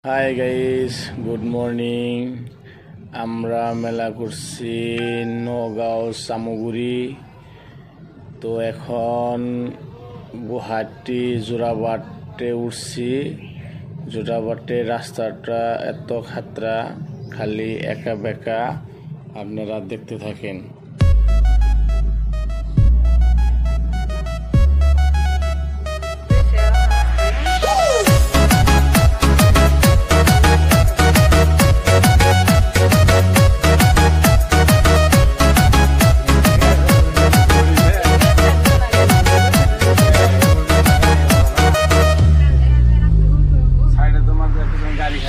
Hi guys, good morning. আমরা মেলা করছি নগাঁও চামগুড়ি। তো এখন গুয়াহাটি জোড়াবাটে উঠছি। জোড়াবাটে রাস্তাটা এত খাতরা, খালি একা বেকা, আপনারা দেখতে থাকেন। গাড়ি